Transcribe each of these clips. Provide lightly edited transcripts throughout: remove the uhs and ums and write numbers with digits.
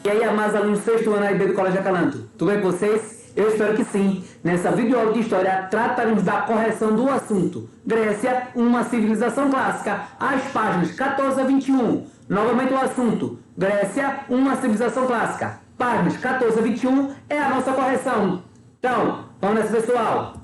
E aí, amados alunos do sexto ano AIB do Colégio Acalanto, tudo bem com vocês? Eu espero que sim. Nessa videoaula de História, trataremos da correção do assunto Grécia, uma civilização clássica, as páginas 14 a 21. Novamente o assunto Grécia, uma civilização clássica, páginas 14 a 21 é a nossa correção. Então, vamos nessa, pessoal.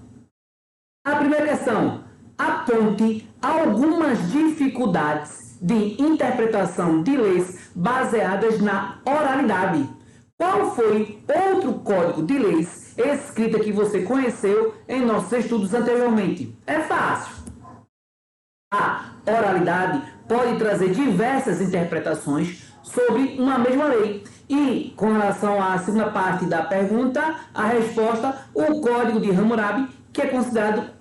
A primeira questão: aponte algumas dificuldades de interpretação de leis baseadas na oralidade. Qual foi outro código de leis escrita que você conheceu em nossos estudos anteriormente? É fácil. A oralidade pode trazer diversas interpretações sobre uma mesma lei. E, com relação à segunda parte da pergunta, a resposta, o Código de Hammurabi, que é considerado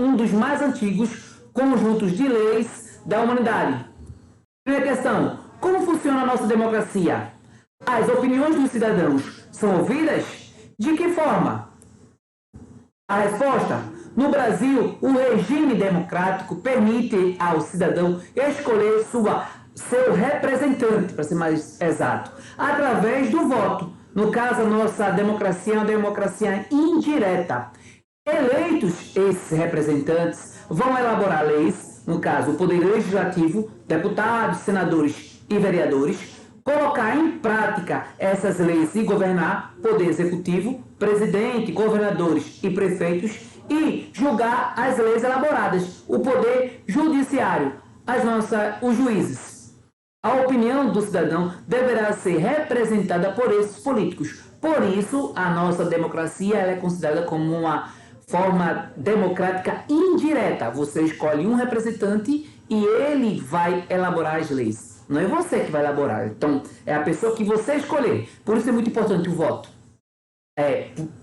um dos mais antigos conjuntos de leis da humanidade. Primeira questão: como funciona a nossa democracia? As opiniões dos cidadãos são ouvidas? De que forma? A resposta: no Brasil, o regime democrático permite ao cidadão escolher seu representante, para ser mais exato, através do voto. No caso, a nossa democracia é uma democracia indireta. Eleitos esses representantes vão elaborar leis, no caso, o Poder Legislativo, deputados, senadores e vereadores, colocar em prática essas leis e governar, Poder Executivo, presidente, governadores e prefeitos, e julgar as leis elaboradas, o Poder Judiciário, os juízes. A opinião do cidadão deverá ser representada por esses políticos. Por isso, a nossa democracia é considerada como uma forma democrática indireta. Você escolhe um representante e ele vai elaborar as leis. Não é você que vai elaborar. Então, é a pessoa que você escolher. Por isso é muito importante o voto.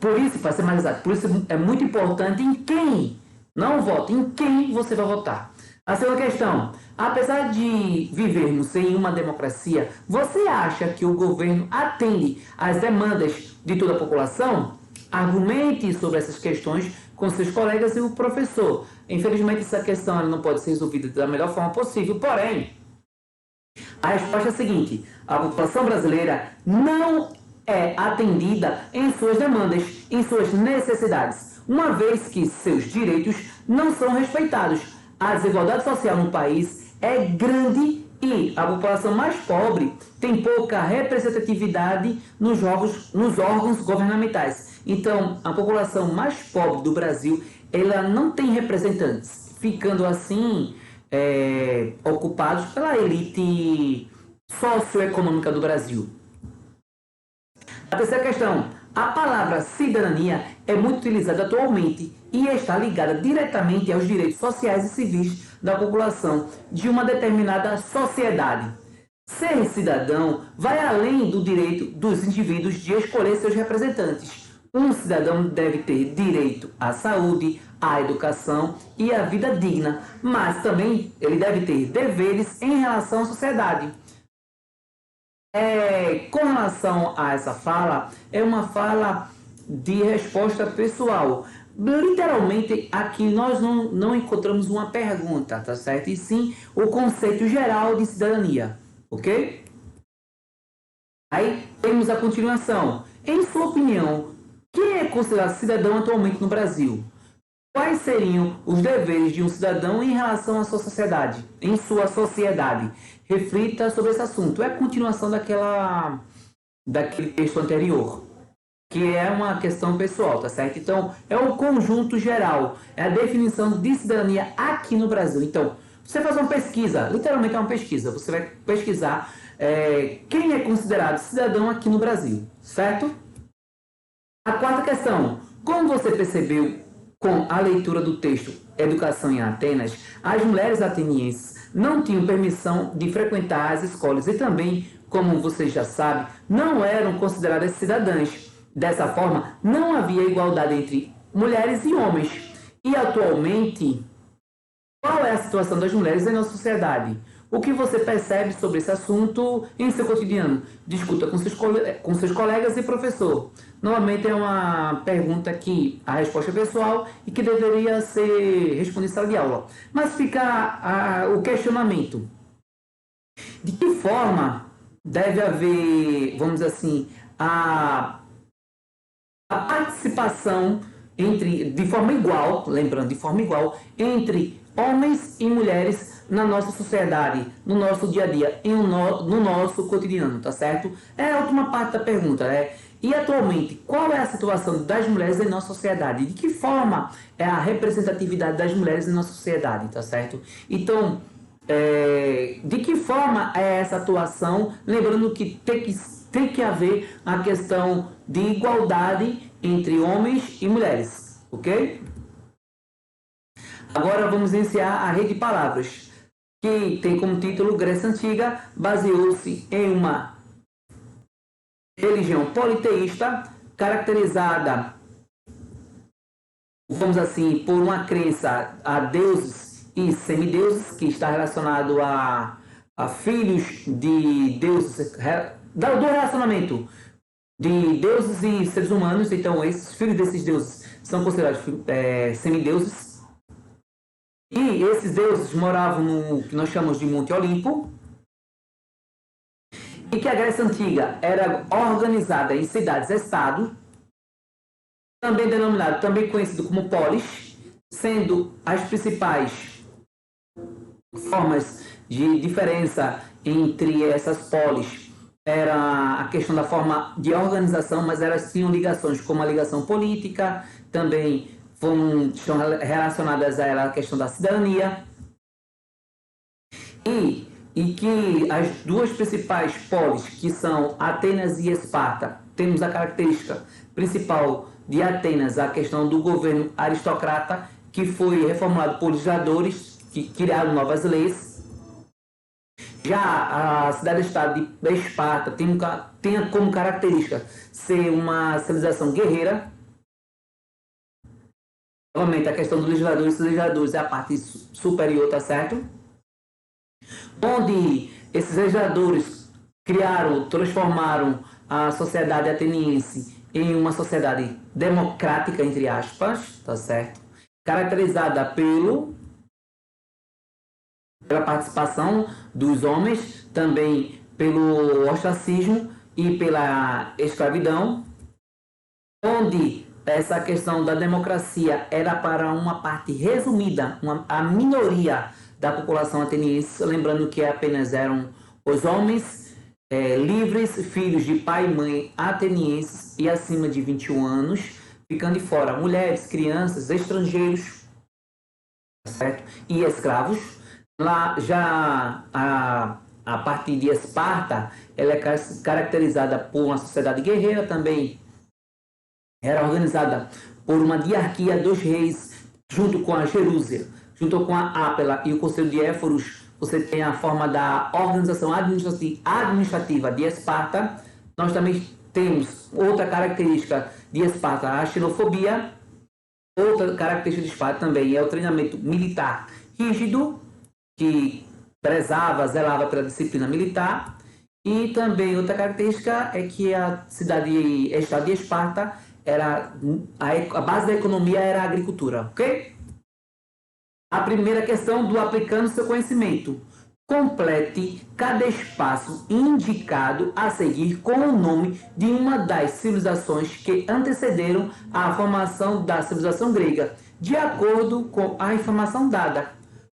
Por isso, para ser mais exato, por isso é muito importante em quem, não o voto, em quem você vai votar. A segunda questão: apesar de vivermos em uma democracia, você acha que o governo atende às demandas de toda a população? Argumente sobre essas questões com seus colegas e o professor. Infelizmente, essa questão não pode ser resolvida da melhor forma possível, porém, a resposta é a seguinte: a população brasileira não é atendida em suas demandas, em suas necessidades, uma vez que seus direitos não são respeitados. A desigualdade social no país é grande e a população mais pobre tem pouca representatividade nos órgãos governamentais. Então, a população mais pobre do Brasil, ela não tem representantes, ficando assim ocupados pela elite socioeconômica do Brasil. A terceira questão: a palavra cidadania é muito utilizada atualmente e está ligada diretamente aos direitos sociais e civis da população de uma determinada sociedade. Ser cidadão vai além do direito dos indivíduos de escolher seus representantes. Um cidadão deve ter direito à saúde, à educação e à vida digna, mas também ele deve ter deveres em relação à sociedade. Com relação a essa fala, é uma fala de resposta pessoal. Literalmente, aqui nós não encontramos uma pergunta, tá certo? E sim o conceito geral de cidadania, ok? Aí temos a continuação. Em sua opinião, quem é considerado cidadão atualmente no Brasil? Quais seriam os deveres de um cidadão em relação à sua sociedade, em sua sociedade? Reflita sobre esse assunto. É a continuação daquele texto anterior, que é uma questão pessoal, tá certo? Então, é um conjunto geral, é a definição de cidadania aqui no Brasil. Então, você faz uma pesquisa, literalmente é uma pesquisa, você vai pesquisar quem é considerado cidadão aqui no Brasil, certo? A quarta questão: como você percebeu com a leitura do texto Educação em Atenas, as mulheres atenienses não tinham permissão de frequentar as escolas e também, como você já sabe, não eram consideradas cidadãs. Dessa forma, não havia igualdade entre mulheres e homens. E atualmente, qual é a situação das mulheres em nossa sociedade? O que você percebe sobre esse assunto em seu cotidiano? Discuta com seus colegas e professor. Novamente é uma pergunta que a resposta é pessoal e que deveria ser respondida em sala de aula. Mas fica o questionamento: de que forma deve haver, vamos dizer assim, a participação de forma igual, lembrando, de forma igual, entre homens e mulheres na nossa sociedade, no nosso dia a dia, no nosso cotidiano, tá certo? É a última parte da pergunta, né? E atualmente, qual é a situação das mulheres em nossa sociedade? De que forma é a representatividade das mulheres em nossa sociedade, tá certo? Então, de que forma é essa atuação? Lembrando que tem que haver a questão de igualdade entre homens e mulheres, ok? Agora vamos iniciar a rede de palavras, que tem como título Grécia Antiga, baseou-se em uma religião politeísta, caracterizada, vamos assim, por uma crença a deuses e semideuses, que está relacionado a filhos de deuses, do relacionamento de deuses e seres humanos. Então, esses filhos desses deuses são considerados semideuses. E esses deuses moravam no que nós chamamos de Monte Olimpo, e que a Grécia Antiga era organizada em cidades-estado, também conhecido como polis, sendo as principais formas de diferença entre essas polis era a questão da forma de organização, mas elas tinham ligações como a ligação política, também estão relacionadas a ela a questão da cidadania, e que as duas principais polis, que são Atenas e Esparta, temos a característica principal de Atenas, a questão do governo aristocrata, que foi reformulado por legisladores que criaram novas leis. Já a cidade-estado de Esparta tem como característica ser uma civilização guerreira. Novamente, a questão dos legisladores é a parte superior, tá certo? Onde esses legisladores transformaram a sociedade ateniense em uma sociedade democrática, entre aspas, tá certo? Caracterizada pela participação dos homens, também pelo ostracismo e pela escravidão, onde essa questão da democracia era para uma parte resumida, a minoria da população ateniense, lembrando que apenas eram os homens livres, filhos de pai e mãe atenienses e acima de 21 anos, ficando de fora mulheres, crianças, estrangeiros, certo? E escravos. Lá já a partir de Esparta, ela é caracterizada por uma sociedade guerreira, também era organizada por uma diarquia dos reis, junto com a Jerúsia, junto com a Ápela e o Conselho de Éforos. Você tem a forma da organização administrativa de Esparta. Nós também temos outra característica de Esparta, a xenofobia. Outra característica de Esparta também é o treinamento militar rígido, que zelava pela disciplina militar. E também outra característica é que a estado de Esparta, a base da economia era a agricultura, ok? A primeira questão do aplicando seu conhecimento. Complete cada espaço indicado a seguir com o nome de uma das civilizações que antecederam a formação da civilização grega, de acordo com a informação dada.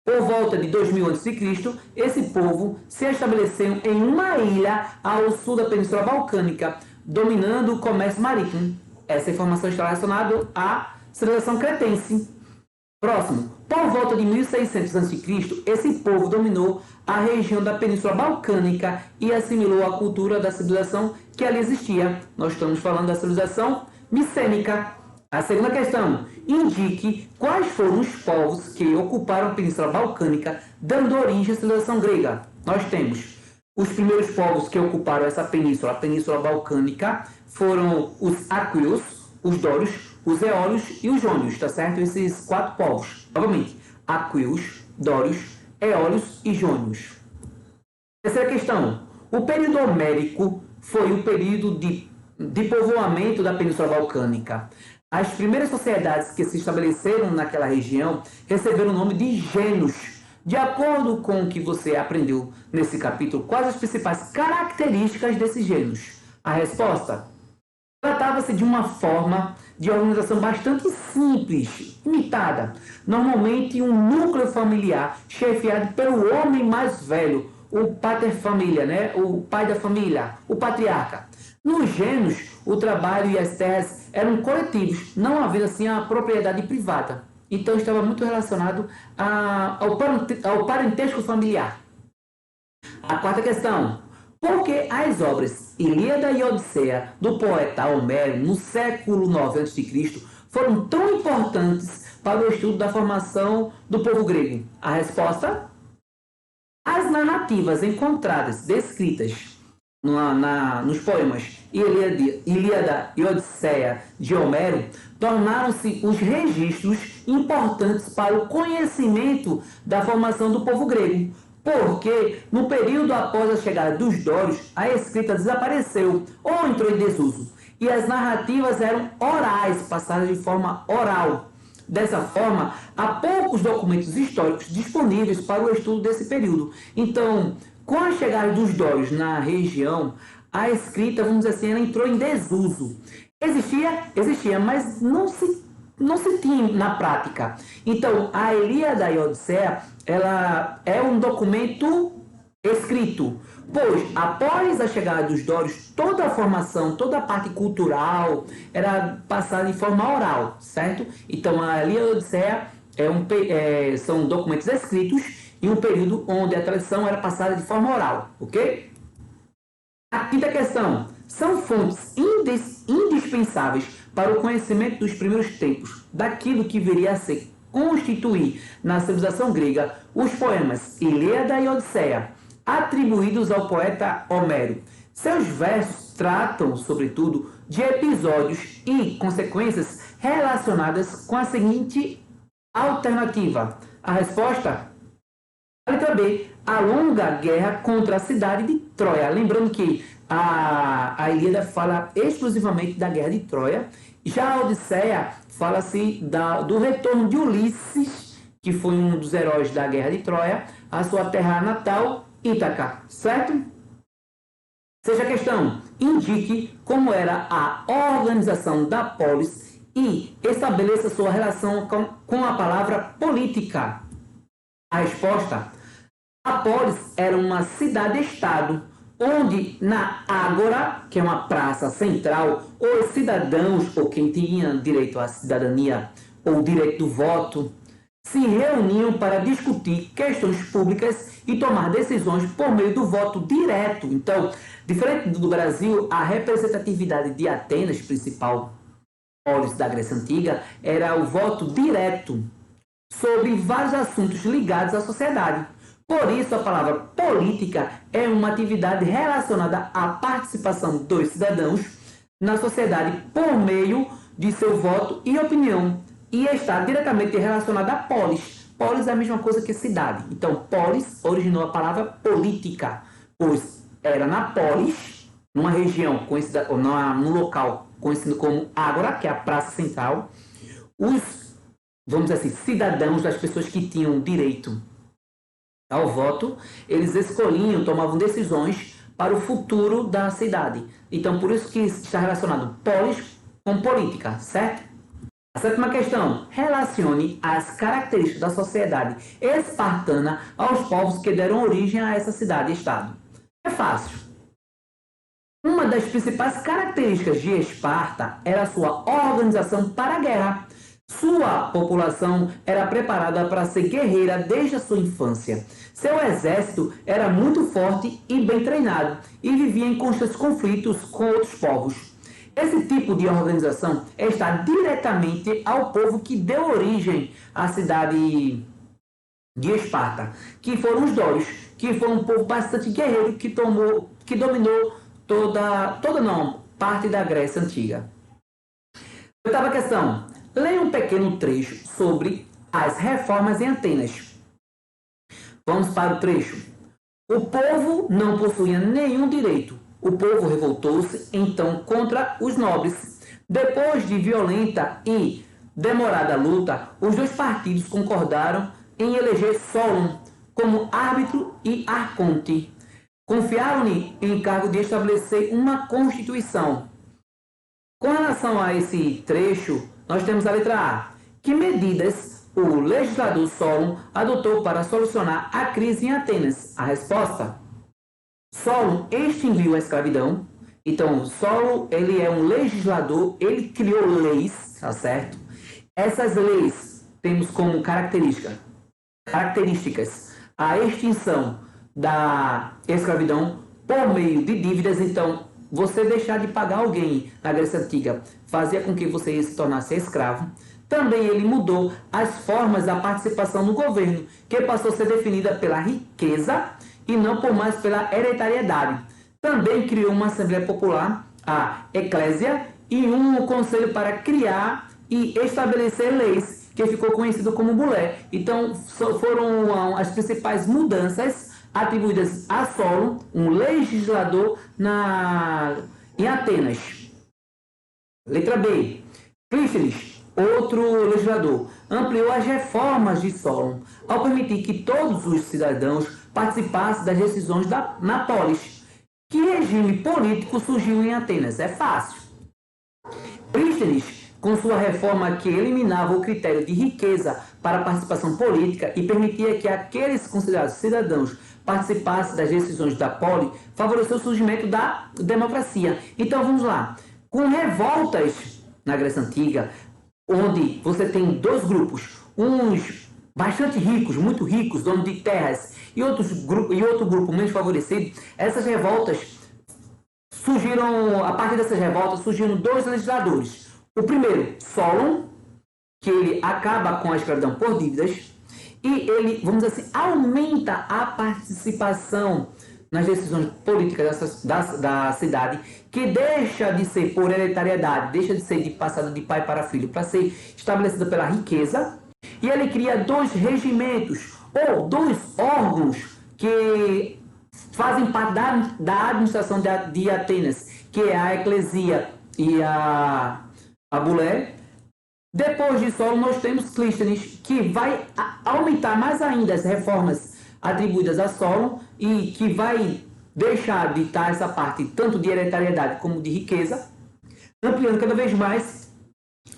Por volta de 2000 a.C., esse povo se estabeleceu em uma ilha ao sul da Península Balcânica, dominando o comércio marítimo. Essa informação está relacionada à civilização cretense. Próximo. Por volta de 1600 a.C., esse povo dominou a região da Península Balcânica e assimilou a cultura da civilização que ali existia. Nós estamos falando da civilização micênica. A segunda questão. Indique quais foram os povos que ocuparam a Península Balcânica, dando origem à civilização grega. Nós temos os primeiros povos que ocuparam essa península, a Península Balcânica, foram os aqueus, os dórios, os eólios e os jônios, tá certo? Esses quatro povos. Novamente, aqueus, dórios, eólios e jônios. Terceira questão. O período homérico foi o período de povoamento da Península Balcânica. As primeiras sociedades que se estabeleceram naquela região receberam o nome de gênios, De acordo com o que você aprendeu nesse capítulo, quais as principais características desses gêneros? A resposta: tratava-se de uma forma de organização bastante simples, limitada. Normalmente um núcleo familiar chefiado pelo homem mais velho, o pater família, né? O pai da família, o patriarca. Nos gêneros, o trabalho e as terras eram coletivos, não havia assim a propriedade privada. Então estava muito relacionado ao parentesco familiar. A quarta questão: por que as obras Ilíada e Odisseia do poeta Homero no século IX a.C. foram tão importantes para o estudo da formação do povo grego? A resposta: as narrativas encontradas, descritas nos poemas Ilíada e Odisseia de Homero tornaram-se os registros importantes para o conhecimento da formação do povo grego, porque no período após a chegada dos dórios, a escrita desapareceu ou entrou em desuso, e as narrativas eram orais, passadas de forma oral. Dessa forma, há poucos documentos históricos disponíveis para o estudo desse período. Então, com a chegada dos dórios na região, a escrita, vamos dizer assim, ela entrou em desuso. Existia, mas não se tinha na prática. Então, a Ilíada e a Odisseia, ela é um documento escrito, pois após a chegada dos dórios, toda a formação, toda a parte cultural era passada de forma oral, certo? Então, a Ilíada e a Odisseia são documentos escritos em um período onde a tradição era passada de forma oral, ok? A quinta questão: são fontes indispensáveis para o conhecimento dos primeiros tempos daquilo que viria a se constituir na civilização grega os poemas Ilíada e Odisseia, atribuídos ao poeta Homero. Seus versos tratam, sobretudo, de episódios e consequências relacionadas com a seguinte alternativa. A resposta: a letra B, a longa guerra contra a cidade de Troia. Lembrando que a Ilíada fala exclusivamente da guerra de Troia. Já a Odisseia fala-se do retorno de Ulisses, que foi um dos heróis da guerra de Troia, à sua terra natal, Ítaca, certo? Sexta questão: indique como era a organização da polis e estabeleça sua relação com a palavra política. A resposta: a polis era uma cidade-estado, onde na ágora, que é uma praça central, os cidadãos, ou quem tinha direito à cidadania ou direito do voto, se reuniam para discutir questões públicas e tomar decisões por meio do voto direto. Então, diferente do Brasil, a representatividade de Atenas, principal polis da Grécia Antiga, era o voto direto sobre vários assuntos ligados à sociedade. Por isso, a palavra política é uma atividade relacionada à participação dos cidadãos na sociedade por meio de seu voto e opinião, e está diretamente relacionada à polis. Polis é a mesma coisa que cidade. Então, polis originou a palavra política, pois era na polis, numa região conhecida, ou num local conhecido como ágora, que é a praça central, vamos dizer assim, cidadãos, das pessoas que tinham direito ao voto, eles escolhiam, tomavam decisões para o futuro da cidade. Então, por isso que está relacionado polis com política, certo? A sétima questão: relacione as características da sociedade espartana aos povos que deram origem a essa cidade-estado. É fácil. Uma das principais características de Esparta era a sua organização para a guerra. Sua população era preparada para ser guerreira desde a sua infância. Seu exército era muito forte e bem treinado e vivia em constantes conflitos com outros povos. Esse tipo de organização está diretamente ao povo que deu origem à cidade de Esparta, que foram os dórios, que foi um povo bastante guerreiro que dominou parte da Grécia Antiga. Oitava questão: leia um pequeno trecho sobre as reformas em Atenas. Vamos para o trecho. O povo não possuía nenhum direito. O povo revoltou-se então contra os nobres. Depois de violenta e demorada luta, os dois partidos concordaram em eleger Solon como árbitro e arconte. Confiaram-lhe em encargo de estabelecer uma Constituição. Com relação a esse trecho, nós temos a letra A. Que medidas o legislador Solon adotou para solucionar a crise em Atenas? A resposta: Solon extinguiu a escravidão. Então, Solon, ele é um legislador, ele criou leis, tá certo? Essas leis temos como características a extinção da escravidão por meio de dívidas. Então, você deixar de pagar alguém na Grécia Antiga fazia com que você se tornasse escravo. Também ele mudou as formas da participação no governo, que passou a ser definida pela riqueza e não por mais pela hereditariedade. Também criou uma Assembleia Popular, a Eclésia, e um conselho para criar e estabelecer leis, que ficou conhecido como Bulé. Então, foram as principais mudanças atribuídas a Solon, um legislador em Atenas. Letra B. Clístenes, outro legislador, ampliou as reformas de Solon ao permitir que todos os cidadãos participassem das decisões na polis. Que regime político surgiu em Atenas? É fácil. Clístenes, com sua reforma que eliminava o critério de riqueza para a participação política e permitia que aqueles considerados cidadãos participassem das decisões da poli, favoreceu o surgimento da democracia. Então vamos lá. Com revoltas na Grécia Antiga, onde você tem dois grupos, uns bastante ricos, muito ricos, donos de terras, e outro grupo menos favorecido, essas revoltas surgiram, a partir dessas revoltas surgiram dois legisladores. O primeiro, Solon, que ele acaba com a escravidão por dívidas, e ele, vamos dizer assim, aumenta a participação nas decisões políticas da cidade, que deixa de ser por hereditariedade, deixa de ser passada de pai para filho, para ser estabelecida pela riqueza, e ele cria dois regimentos, ou dois órgãos, que fazem parte da administração de Atenas, que é a Eclesia e a Bulé. Depois de Solon, nós temos Clístenes, que vai aumentar mais ainda as reformas atribuídas a Solon e que vai deixar de estar essa parte tanto de hereditariedade como de riqueza, ampliando cada vez mais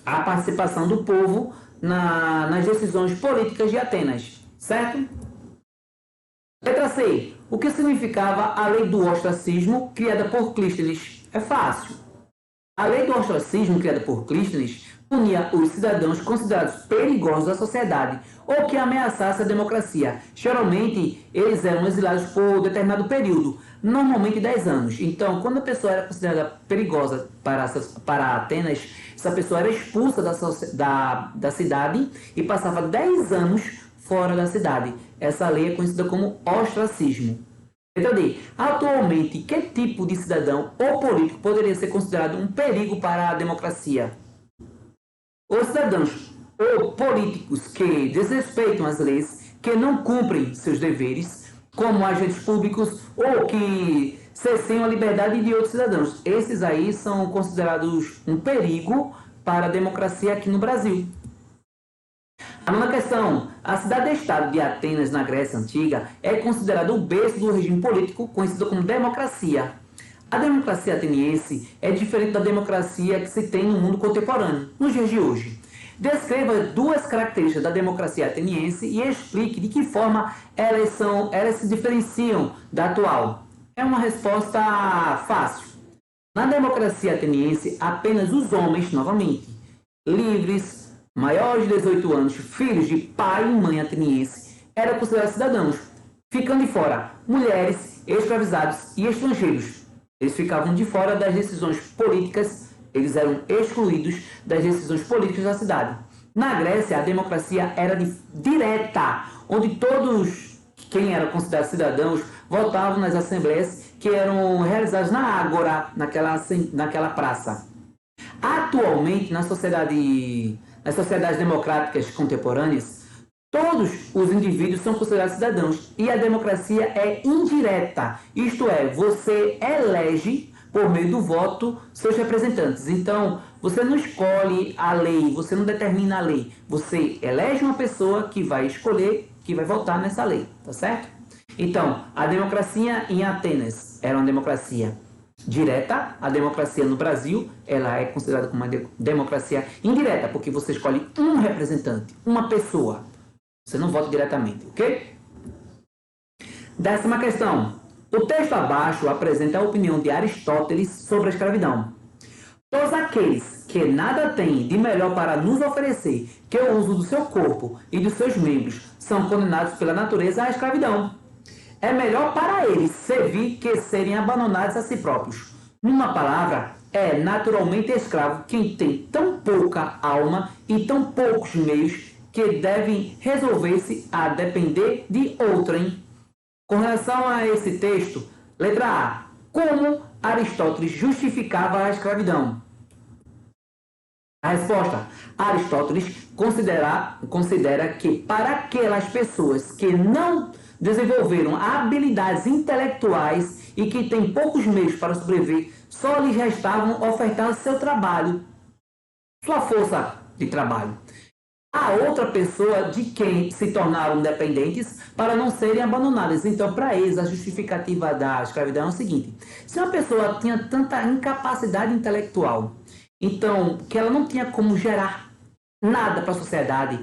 a participação do povo nas decisões políticas de Atenas, certo? Letra C. O que significava a lei do ostracismo criada por Clístenes? É fácil. A lei do ostracismo criada por Clístenes punia os cidadãos considerados perigosos à sociedade ou que ameaçassem a democracia. Geralmente, eles eram exilados por determinado período, normalmente 10 anos. Então, quando a pessoa era considerada perigosa para Atenas, essa pessoa era expulsa da cidade e passava 10 anos fora da cidade. Essa lei é conhecida como ostracismo. Letra D. Atualmente, que tipo de cidadão ou político poderia ser considerado um perigo para a democracia? Os cidadãos ou políticos que desrespeitam as leis, que não cumprem seus deveres, como agentes públicos, ou que cerceiam a liberdade de outros cidadãos. Esses aí são considerados um perigo para a democracia aqui no Brasil. A nona questão. A cidade-estado de Atenas, na Grécia Antiga, é considerada o berço do regime político conhecido como democracia. A democracia ateniense é diferente da democracia que se tem no mundo contemporâneo, nos dias de hoje. Descreva duas características da democracia ateniense e explique de que forma elas se diferenciam da atual. É uma resposta fácil. Na democracia ateniense, apenas os homens, novamente, livres, maiores de 18 anos, filhos de pai e mãe ateniense, eram considerados cidadãos, ficando de fora mulheres, escravizados e estrangeiros. Eles ficavam de fora das decisões políticas, eles eram excluídos das decisões políticas da cidade. Na Grécia, a democracia era direta, onde todos quem eram considerados cidadãos votavam nas assembleias que eram realizadas na ágora, naquela praça. Atualmente, nas sociedades democráticas contemporâneas, todos os indivíduos são considerados cidadãos e a democracia é indireta, isto é, você elege por meio do voto seus representantes. Então, você não escolhe a lei, você não determina a lei, você elege uma pessoa que vai escolher que vai votar nessa lei, tá certo? Então, a democracia em Atenas era uma democracia direta. A democracia no Brasil, ela é considerada como uma democracia indireta, porque você escolhe um representante, uma pessoa. Você não vota diretamente, ok? 10ª questão. O texto abaixo apresenta a opinião de Aristóteles sobre a escravidão. Todos aqueles que nada têm de melhor para nos oferecer que o uso do seu corpo e dos seus membros são condenados pela natureza à escravidão. É melhor para eles servir que serem abandonados a si próprios. Numa palavra, é naturalmente escravo quem tem tão pouca alma e tão poucos meios que devem resolver-se a depender de outrem. Com relação a esse texto, letra A. Como Aristóteles justificava a escravidão? A resposta. Aristóteles considera que para aquelas pessoas que não desenvolveram habilidades intelectuais e que têm poucos meios para sobreviver, só lhes restavam ofertar seu trabalho, sua força de trabalho, a outra pessoa de quem se tornaram dependentes para não serem abandonadas. Então, para eles, a justificativa da escravidão é o seguinte: se uma pessoa tinha tanta incapacidade intelectual, então, que ela não tinha como gerar nada para a sociedade,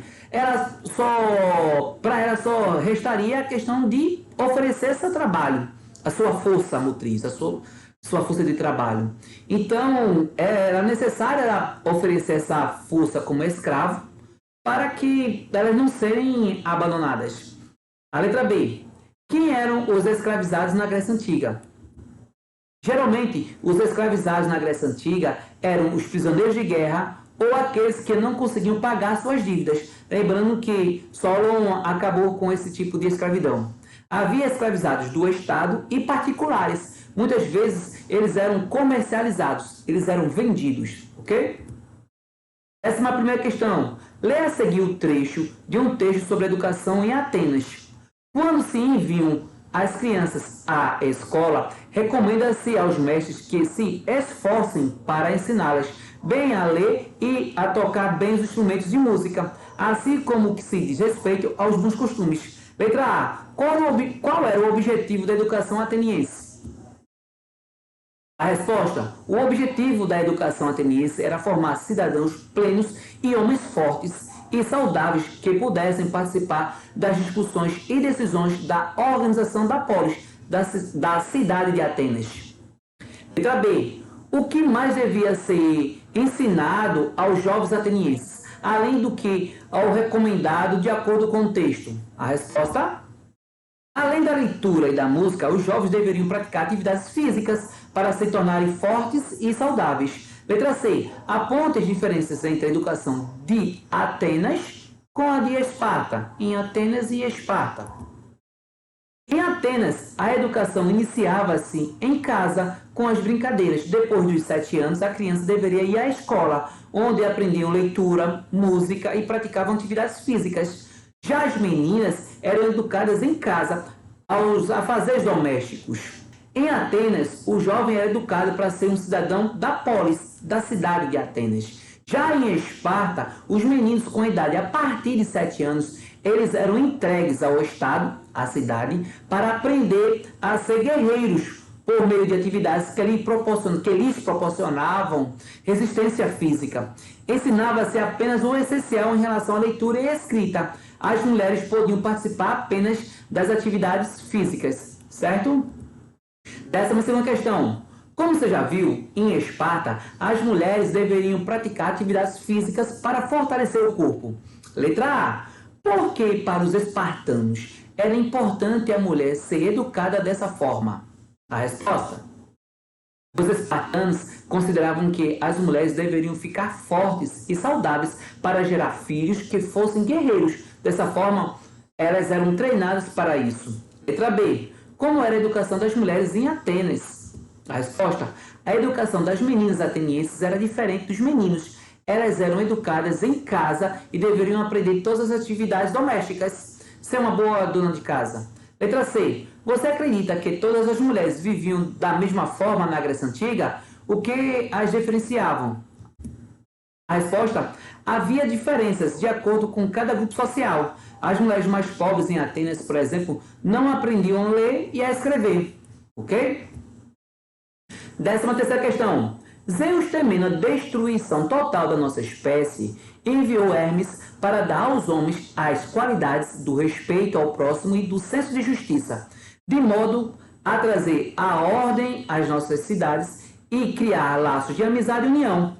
para ela só restaria a questão de oferecer seu trabalho, a sua força motriz, a sua força de trabalho. Então, era necessário ela oferecer essa força como escravo para que elas não serem abandonadas. A letra B. Quem eram os escravizados na Grécia Antiga? Geralmente, os escravizados na Grécia Antiga eram os prisioneiros de guerra ou aqueles que não conseguiam pagar suas dívidas. Lembrando que Solon acabou com esse tipo de escravidão. Havia escravizados do Estado e particulares. Muitas vezes eles eram comercializados, eles eram vendidos, ok? 11ª questão. Leia a seguir o trecho de um texto sobre educação em Atenas. Quando se enviam as crianças à escola, recomenda-se aos mestres que se esforcem para ensiná-las bem a ler e a tocar bem os instrumentos de música, assim como que se diz respeito aos bons costumes. Letra A. Qual era o objetivo da educação ateniense? A resposta. O objetivo da educação ateniense era formar cidadãos plenos e homens fortes e saudáveis que pudessem participar das discussões e decisões da organização da polis, da cidade de Atenas. Letra B. O que mais devia ser ensinado aos jovens atenienses, além do que ao recomendado de acordo com o texto? A resposta. Além da leitura e da música, os jovens deveriam praticar atividades físicas para se tornarem fortes e saudáveis. Letra C. Aponte as diferenças entre a educação de Atenas com a de Esparta. Em Atenas e Esparta. Em Atenas, a educação iniciava-se em casa com as brincadeiras. Depois dos 7 anos, a criança deveria ir à escola, onde aprendiam leitura, música e praticavam atividades físicas. Já as meninas eram educadas em casa, aos afazeres domésticos. Em Atenas, o jovem era educado para ser um cidadão da polis, da cidade de Atenas. Já em Esparta, os meninos com idade a partir de 7 anos, eles eram entregues ao Estado, à cidade, para aprender a ser guerreiros por meio de atividades que lhes proporcionavam resistência física. Ensinava-se apenas o essencial em relação à leitura e escrita. As mulheres podiam participar apenas das atividades físicas, certo? 12ª questão. Como você já viu, em Esparta, as mulheres deveriam praticar atividades físicas para fortalecer o corpo. Letra A. Por que para os espartanos era importante a mulher ser educada dessa forma? A resposta. Os espartanos consideravam que as mulheres deveriam ficar fortes e saudáveis para gerar filhos que fossem guerreiros. Dessa forma, elas eram treinadas para isso. Letra B. Como era a educação das mulheres em Atenas? A resposta. A educação das meninas atenienses era diferente dos meninos. Elas eram educadas em casa e deveriam aprender todas as atividades domésticas. Ser uma boa dona de casa. Letra C. Você acredita que todas as mulheres viviam da mesma forma na Grécia Antiga? O que as diferenciavam? A resposta: havia diferenças de acordo com cada grupo social. As mulheres mais pobres em Atenas, por exemplo, não aprendiam a ler e a escrever. Ok? 13ª questão. Zeus, temendo a destruição total da nossa espécie, enviou Hermes para dar aos homens as qualidades do respeito ao próximo e do senso de justiça, de modo a trazer a ordem às nossas cidades e criar laços de amizade e união.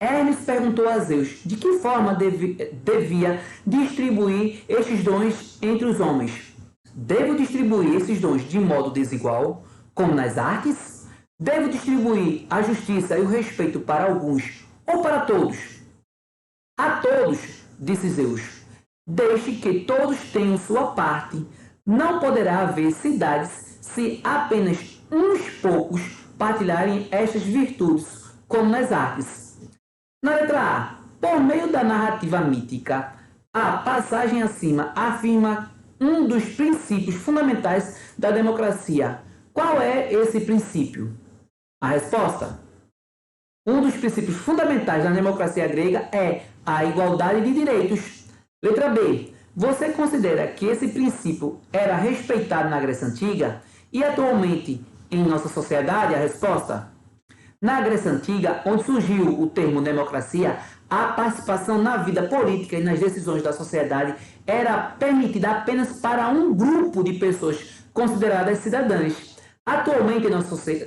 Hermes perguntou a Zeus de que forma devia distribuir estes dons entre os homens. Devo distribuir esses dons de modo desigual, como nas artes? Devo distribuir a justiça e o respeito para alguns ou para todos? A todos, disse Zeus. Deixe que todos tenham sua parte. Não poderá haver cidades se apenas uns poucos partilharem estas virtudes, como nas artes. Na letra A, por meio da narrativa mítica, a passagem acima afirma um dos princípios fundamentais da democracia. Qual é esse princípio? A resposta: um dos princípios fundamentais da democracia grega é a igualdade de direitos. Letra B. Você considera que esse princípio era respeitado na Grécia Antiga e atualmente em nossa sociedade? A resposta: na Grécia Antiga, onde surgiu o termo democracia, a participação na vida política e nas decisões da sociedade era permitida apenas para um grupo de pessoas consideradas cidadãs. Atualmente,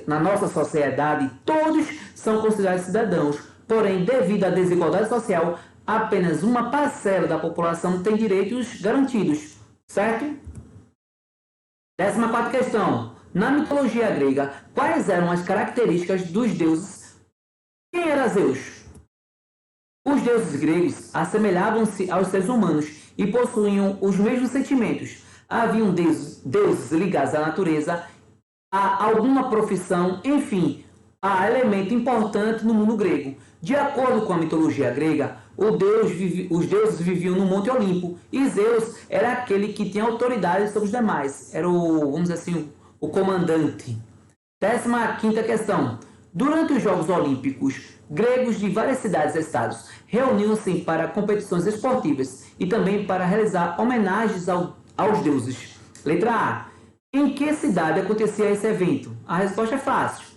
na nossa sociedade, todos são considerados cidadãos, porém, devido à desigualdade social, apenas uma parcela da população tem direitos garantidos, certo? 14ª questão. Na mitologia grega, quais eram as características dos deuses? Quem era Zeus? Os deuses gregos assemelhavam-se aos seres humanos e possuíam os mesmos sentimentos. Haviam deuses ligados à natureza, a alguma profissão, enfim, a elemento importante no mundo grego. De acordo com a mitologia grega, os deuses viviam no Monte Olimpo e Zeus era aquele que tinha autoridade sobre os demais. Era vamos dizer assim, o comandante. 15ª questão. Durante os Jogos Olímpicos, gregos de várias cidades e estados reuniam-se para competições esportivas e também para realizar homenagens aos deuses. Letra A. Em que cidade acontecia esse evento? A resposta é fácil.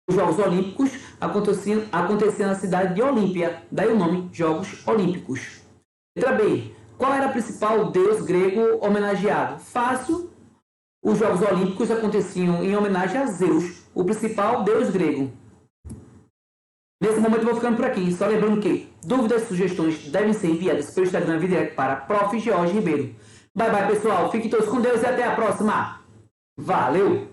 Os Jogos Olímpicos aconteciam na cidade de Olímpia, daí o nome Jogos Olímpicos. Letra B. Qual era o principal deus grego homenageado? Fácil. Os Jogos Olímpicos aconteciam em homenagem a Zeus, o principal deus grego. Nesse momento eu vou ficando por aqui, só lembrando que dúvidas e sugestões devem ser enviadas pelo Instagram via direct para Prof. Jorge Ribeiro. Bye bye pessoal, fiquem todos com Deus e até a próxima! Valeu!